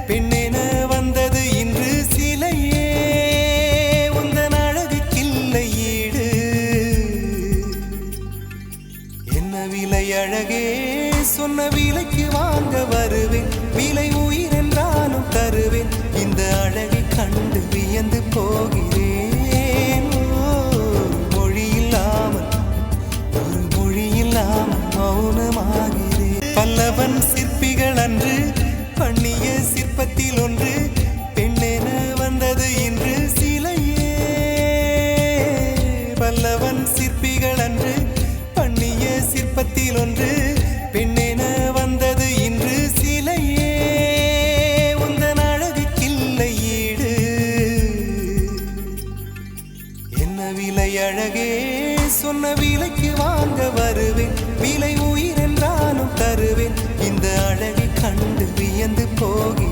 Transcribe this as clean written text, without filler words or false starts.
பெண்ணென வந்தது இன்று சிலையே உந்தன் அழகுக்கில்லை ஈடு என்ன விலை அழகே சொன்ன விலைக்கு வாங்க வருவேன் விலை உயிர் என்றாலும் தருவேன் இந்த அழகை கண்டு வியந்து போகிறேன் மொழி இல்லாமல் மௌனமாகிறேன் பல்லவன் சிற்பிகள் அன்று பண்ணிய சிற்பத்தில் ஒன்று பெண்ணென வந்தது இன்று சிலையே பல்லவன் சிற்பிகள் அன்று பண்ணிய சிற்பத்தில் ஒன்று பெண்ணென வந்தது இன்று சிலையே உந்தன் அழகுக்கில்லை ஈடு என்ன விலை அழகே சொன்ன விலைக்கு வாங்க வருவேன் விலை உயிர் என்றாலும் தருவேன் இந்த அழகை கண்டு வியந்து போக